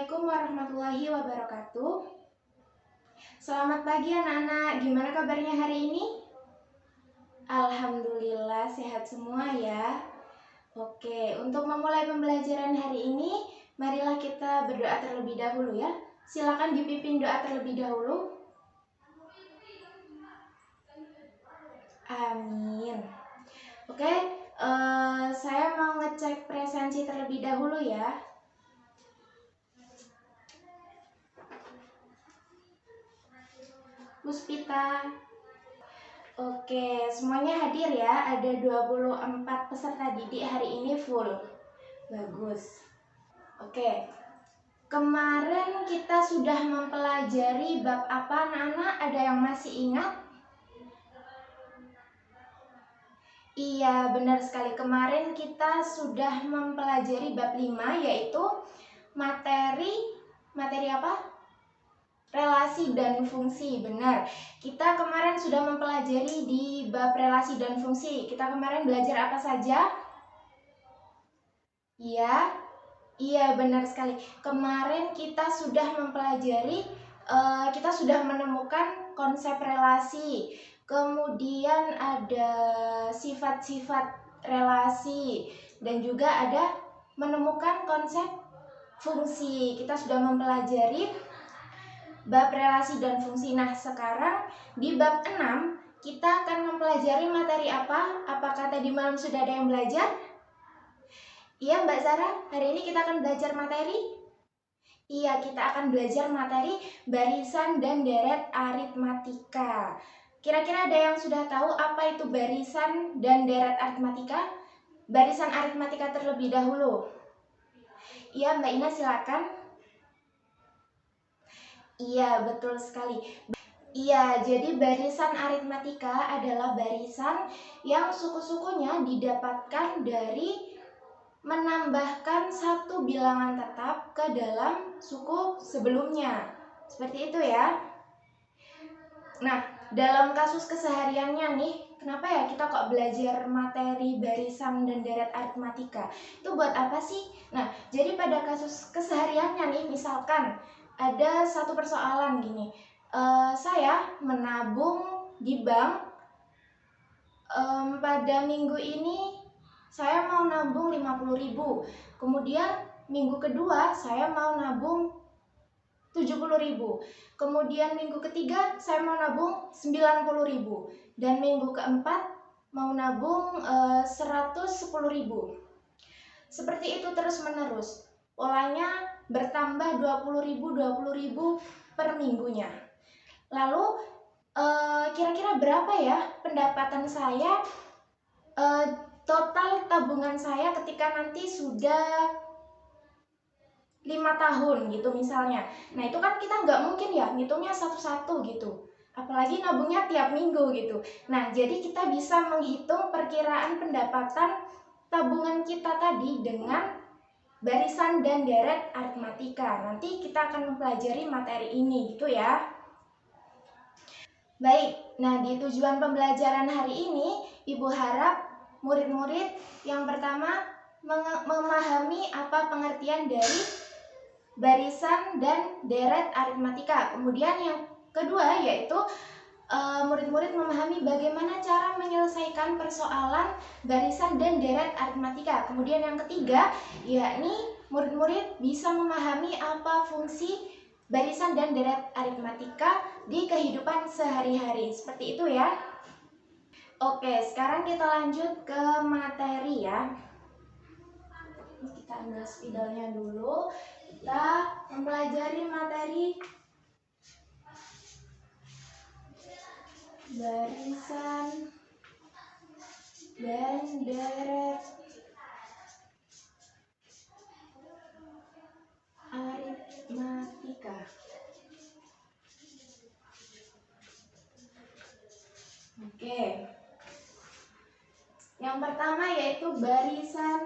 Assalamualaikum warahmatullahi wabarakatuh. Selamat pagi anak-anak, gimana kabarnya hari ini? Alhamdulillah sehat semua ya. Oke, untuk memulai pembelajaran hari ini, marilah kita berdoa terlebih dahulu ya. Silakan dipimpin doa terlebih dahulu. Amin. Oke, saya mau ngecek presensi terlebih dahulu ya. Puspita. Oke, semuanya hadir ya. Ada 24 peserta didik hari ini full. Bagus. Oke. Kemarin kita sudah mempelajari bab apa anak-anak? Ada yang masih ingat? Iya, benar sekali. Kemarin kita sudah mempelajari bab 5 yaitu materi apa? Relasi dan fungsi, benar. Kita kemarin sudah mempelajari di bab relasi dan fungsi. Kita kemarin belajar apa saja? Iya, benar sekali. Kemarin kita sudah mempelajari, kita sudah menemukan konsep relasi. Kemudian ada sifat-sifat relasi dan juga ada menemukan konsep fungsi. Kita sudah mempelajari bab relasi dan fungsi. Nah, sekarang di bab 6 kita akan mempelajari materi apa? Apakah tadi malam sudah ada yang belajar? Iya, Mbak Zara, hari ini kita akan belajar materi? Iya, kita akan belajar materi barisan dan deret aritmatika. Kira-kira ada yang sudah tahu apa itu barisan dan deret aritmatika? Barisan aritmatika terlebih dahulu. Iya, Mbak Ina silakan. Iya, betul sekali. Iya, jadi barisan aritmatika adalah barisan yang suku-sukunya didapatkan dari menambahkan satu bilangan tetap ke dalam suku sebelumnya. Seperti itu ya. Nah, dalam kasus kesehariannya nih, kenapa ya kita kok belajar materi barisan dan deret aritmatika? Itu buat apa sih? Nah, jadi pada kasus kesehariannya nih, misalkan ada satu persoalan gini, saya menabung di bank, pada minggu ini saya mau nabung 50.000, kemudian minggu kedua saya mau nabung 70.000, kemudian minggu ketiga saya mau nabung 90.000, dan minggu keempat mau nabung 110.000. Seperti itu terus menerus. Polanya bertambah 20.000 per minggunya. Lalu kira-kira berapa ya pendapatan saya, total tabungan saya ketika nanti sudah 5 tahun gitu misalnya. Nah, itu kan kita nggak mungkin ya ngitungnya satu-satu gitu. Apalagi nabungnya tiap minggu gitu. Nah, jadi kita bisa menghitung perkiraan pendapatan tabungan kita tadi dengan barisan dan deret aritmatika. Nanti kita akan mempelajari materi ini gitu ya. Baik, nah di tujuan pembelajaran hari ini, Ibu harap murid-murid yang pertama memahami apa pengertian dari barisan dan deret aritmatika. Kemudian yang kedua yaitu murid-murid memahami bagaimana cara menyelesaikan persoalan barisan dan deret aritmatika. Kemudian yang ketiga, yakni murid-murid bisa memahami apa fungsi barisan dan deret aritmatika di kehidupan sehari-hari. Seperti itu ya. Oke, sekarang kita lanjut ke materi ya. Kita ambil spidolnya dulu. Kita mempelajari materi barisan dan deret aritmatika. Oke. Yang pertama yaitu barisan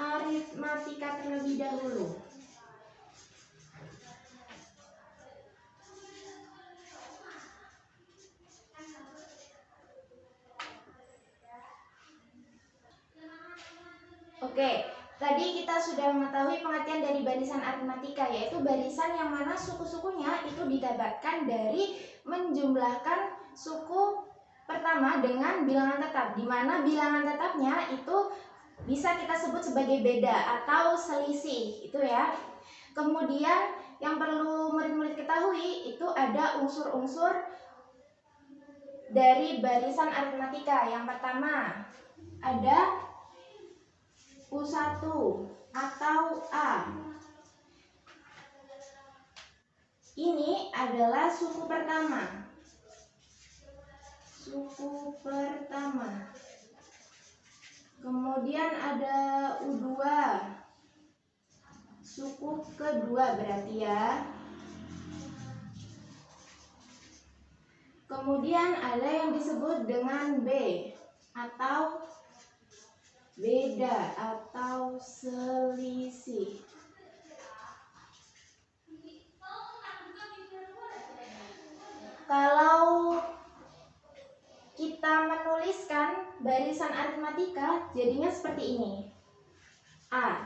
aritmatika terlebih dahulu. Oke, Tadi kita sudah mengetahui pengertian dari barisan aritmatika, yaitu barisan yang mana suku-sukunya itu didapatkan dari menjumlahkan suku pertama dengan bilangan tetap, di mana bilangan tetapnya itu bisa kita sebut sebagai beda atau selisih, itu ya. Kemudian yang perlu murid-murid ketahui itu ada unsur-unsur dari barisan aritmatika. Yang pertama ada U1 atau A. Ini adalah suku pertama. Suku pertama. Kemudian ada U2. Suku kedua berarti ya. Kemudian ada yang disebut dengan B atau beda atau selisih. Kalau kita menuliskan barisan aritmatika jadinya seperti ini. A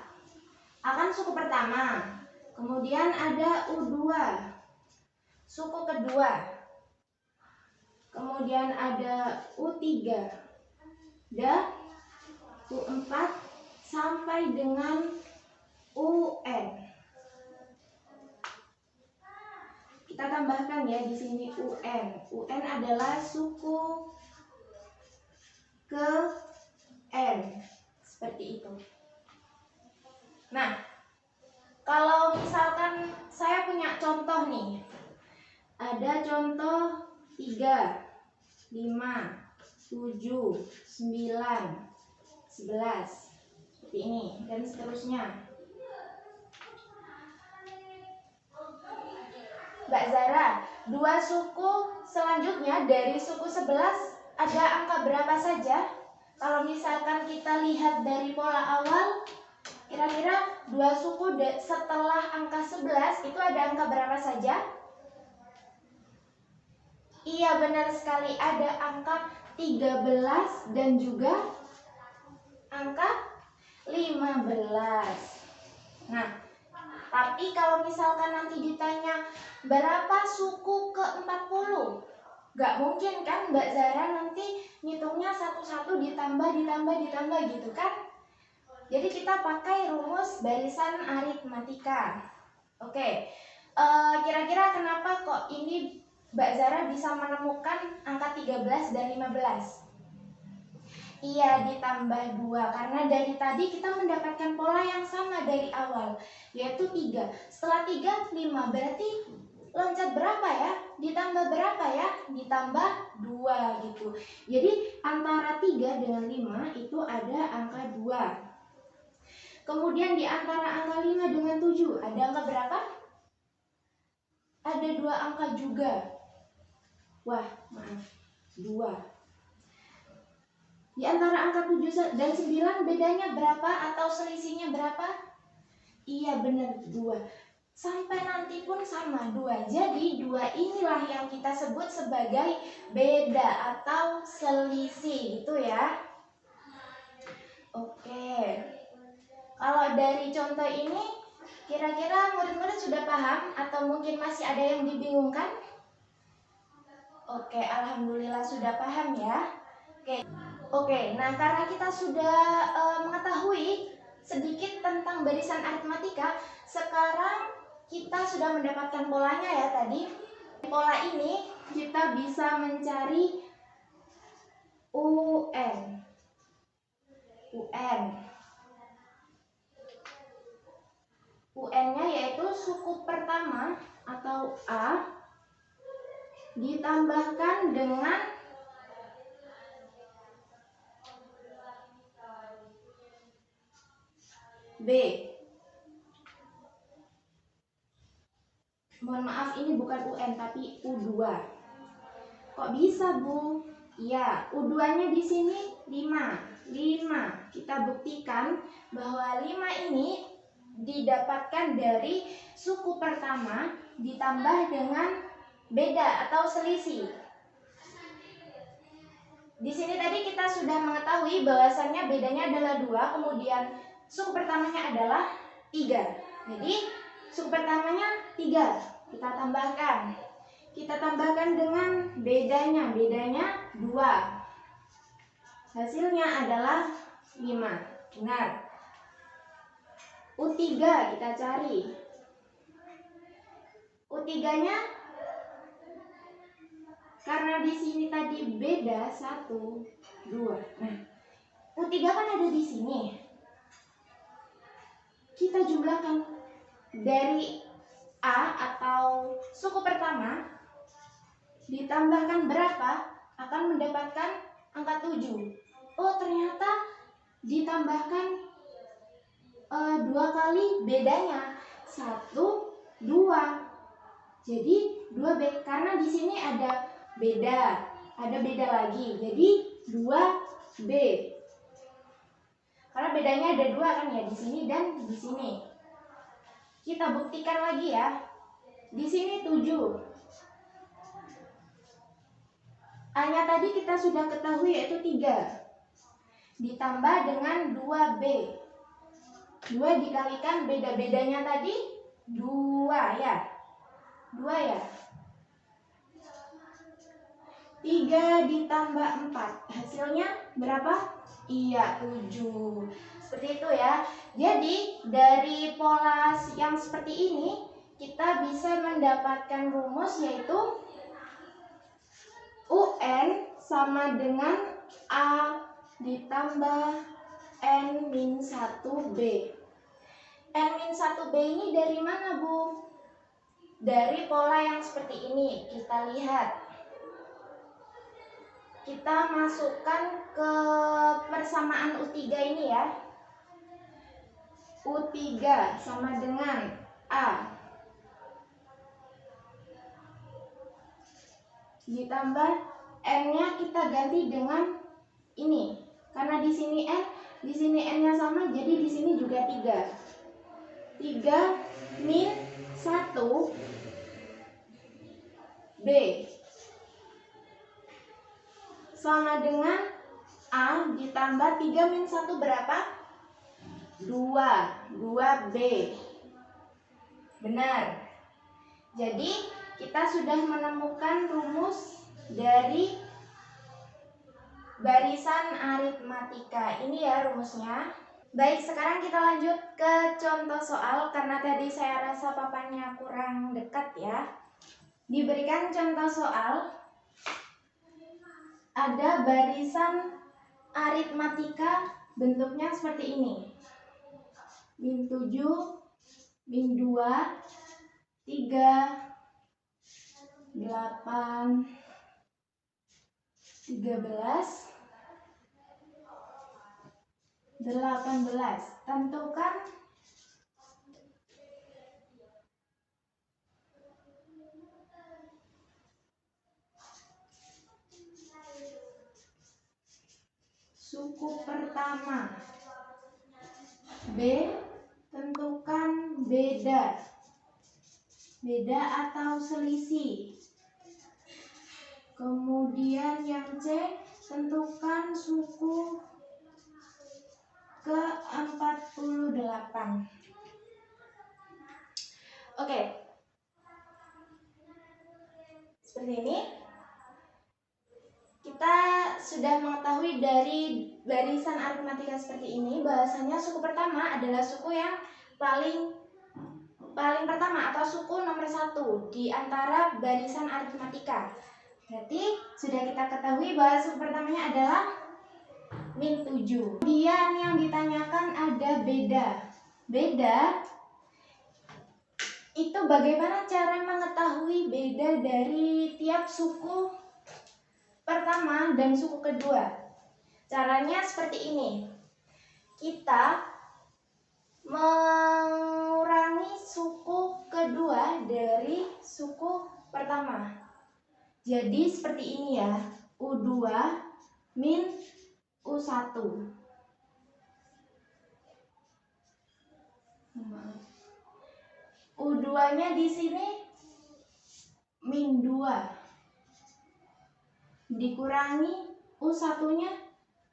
akan suku pertama. Kemudian ada U2, suku kedua. Kemudian ada U3 dan U4 sampai dengan UN. Kita tambahkan ya di sini UN. UN adalah suku ke N. Seperti itu. Nah, kalau misalkan saya punya contoh nih. Ada contoh 3, 5, 7, 9, 11 seperti ini dan seterusnya. Mbak Zara, dua suku selanjutnya dari suku 11 ada angka berapa saja? Kalau misalkan kita lihat dari pola awal, kira-kira dua suku setelah angka 11 itu ada angka berapa saja? Iya, benar sekali, ada angka 13 dan juga angka 15. Nah, tapi kalau misalkan nanti ditanya berapa suku ke-40, gak mungkin kan Mbak Zara nanti ngitungnya satu-satu ditambah gitu kan. Jadi kita pakai rumus barisan aritmatika. Oke, kira-kira kenapa kok ini Mbak Zara bisa menemukan angka 13 dan 15? Iya, ditambah 2 karena dari tadi kita mendapatkan pola yang sama dari awal, yaitu 3. Setelah 3, 5. Berarti loncat berapa ya? Ditambah berapa ya? Ditambah 2 gitu. Jadi antara 3 dengan 5 itu ada angka 2. Kemudian di antara angka 5 dengan 7 ada angka berapa? Ada 2 angka juga. Wah, maaf. 2. Di antara angka 7 dan 9 bedanya berapa atau selisihnya berapa? Iya, benar, 2. Sampai nanti pun sama 2. Jadi 2 inilah yang kita sebut sebagai beda atau selisih gitu ya. Oke. Kalau dari contoh ini kira-kira murid-murid sudah paham atau mungkin masih ada yang dibingungkan? Oke, alhamdulillah sudah paham ya. Oke, nah karena kita sudah mengetahui sedikit tentang barisan aritmatika, sekarang kita sudah mendapatkan polanya ya tadi. Pola ini kita bisa mencari UN. UN-nya yaitu suku pertama atau A ditambahkan dengan B. Mohon maaf, ini bukan UN tapi U2. Kok bisa, Bu? Ya, U2-nya di sini 5. Kita buktikan bahwa 5 ini didapatkan dari suku pertama ditambah dengan beda atau selisih. Di sini tadi kita sudah mengetahui bahwasannya bedanya adalah 2, kemudian suku pertamanya adalah 3. Jadi suku pertamanya 3. Kita tambahkan. Kita tambahkan dengan bedanya. Bedanya 2. Hasilnya adalah 5. Benar. U3 kita cari. U3-nya karena di sini tadi beda 1, 2. Nah, U3 kan ada di sini. Kita jumlahkan dari A atau suku pertama ditambahkan berapa akan mendapatkan angka 7. Oh, ternyata ditambahkan 2 kali bedanya 1, 2. Jadi 2B karena di sini ada beda lagi. Jadi 2B. Karena bedanya ada 2 kan ya, di sini dan di sini. Kita buktikan lagi ya. Di sini 7. A-nya tadi kita sudah ketahui yaitu 3. Ditambah dengan 2B. 2 dikalikan beda-bedanya tadi 2 ya. 2 ya. 3 ditambah 4. Hasilnya berapa? Iya, 7. Seperti itu ya. Jadi dari pola yang seperti ini kita bisa mendapatkan rumus yaitu UN sama dengan A ditambah N-1B. N-1B ini dari mana, Bu? Dari pola yang seperti ini. Kita lihat. Kita masukkan ke persamaan U3 ini ya. U3 sama dengan A ditambah N-nya kita ganti dengan ini. Karena di sini N, di sini N-nya sama, jadi di sini juga 3. 3 min 1 B sama dengan A ditambah 3 min 1 berapa? 2. 2B. Benar. Jadi kita sudah menemukan rumus dari barisan aritmatika. Ini ya rumusnya. Baik, sekarang kita lanjut ke contoh soal karena tadi saya rasa papannya kurang dekat ya. Diberikan contoh soal, ada barisan aritmatika bentuknya seperti ini. Min 7, min 2, 3, 8, 13, 18. Tentukan suku pertama. B, tentukan beda. Beda atau selisih. Kemudian yang C, tentukan suku ke-48. Oke. Seperti ini. Kita sudah mengetahui dari barisan aritmatika seperti ini bahwasanya suku pertama adalah suku yang paling pertama atau suku nomor 1 di antara barisan aritmatika. Berarti sudah kita ketahui bahwa suku pertamanya adalah min 7. Kemudian yang ditanyakan ada beda. Beda itu bagaimana cara mengetahui beda dari tiap suku pertama dan suku kedua. Caranya seperti ini. Kita mengurangi suku kedua dari suku pertama. Jadi seperti ini ya. U2 min U1. U2-nya di sini min 2. Dikurangi U1-nya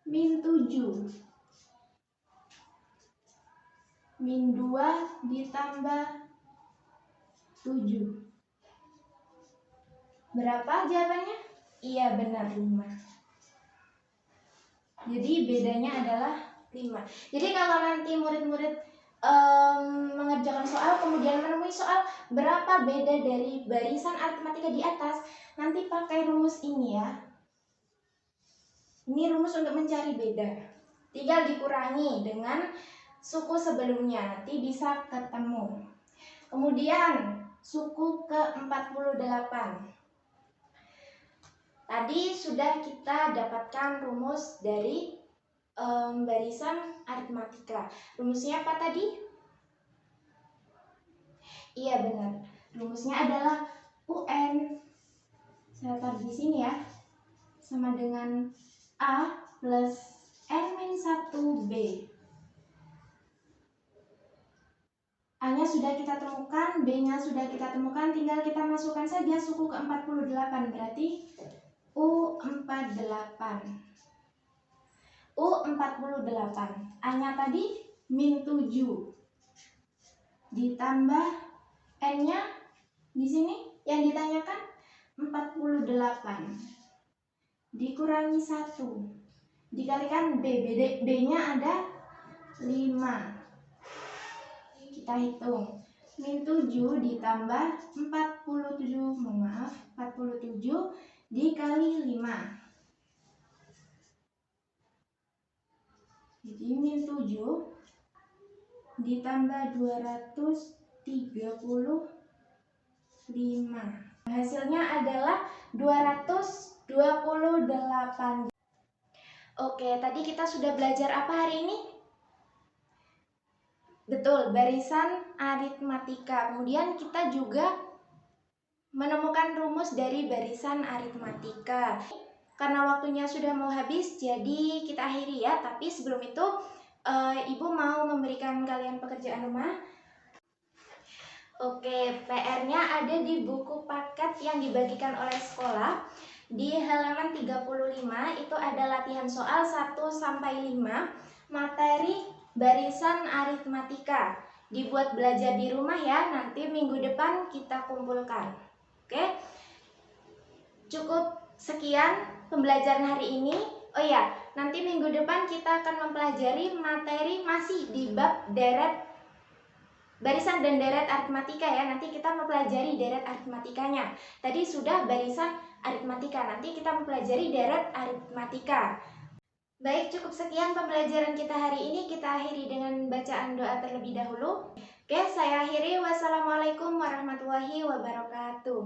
min 7. min 2 ditambah 7. Berapa jawabannya? Iya benar 5. Jadi bedanya adalah 5. Jadi kalau nanti murid-murid mengerjakan soal kemudian menemui soal berapa beda dari barisan aritmatika di atas, nanti pakai rumus ini ya. Ini rumus untuk mencari beda. Tinggal dikurangi dengan suku sebelumnya, nanti bisa ketemu. Kemudian suku ke-48. Tadi sudah kita dapatkan rumus dari barisan aritmatika. Rumusnya apa tadi? Iya benar. Rumusnya adalah UN. Saya taruh di sini ya. Sama dengan A plus N-1B. A-nya sudah kita temukan, B-nya sudah kita temukan, tinggal kita masukkan saja suku ke-48, berarti U48. U48. A-nya tadi min 7 ditambah N-nya di sini yang ditanyakan 48 dikurangi 1 dikalikan B. B-nya ada 5. Kita hitung min 7 ditambah 47 dikali 5. Jadi min 7 ditambah 235. Hasilnya adalah 228. Oke, tadi kita sudah belajar apa hari ini? Betul, barisan aritmatika. Kemudian kita juga menemukan rumus dari barisan aritmatika. Karena waktunya sudah mau habis, jadi kita akhiri ya. Tapi sebelum itu, Ibu mau memberikan kalian pekerjaan rumah. Oke, PR-nya ada di buku paket yang dibagikan oleh sekolah. Di halaman 35 itu ada latihan soal 1-5, materi barisan aritmatika. Dibuat belajar di rumah ya, nanti minggu depan kita kumpulkan. Oke, cukup sekian pembelajaran hari ini. Oh ya, nanti minggu depan kita akan mempelajari materi masih di bab deret barisan dan deret aritmatika ya. Nanti kita mempelajari deret aritmatikanya. Tadi sudah barisan aritmatika, nanti kita mempelajari deret aritmatika. Baik, cukup sekian pembelajaran kita hari ini. Kita akhiri dengan bacaan doa terlebih dahulu. Oke, saya akhiri. Wassalamualaikum warahmatullahi wabarakatuh.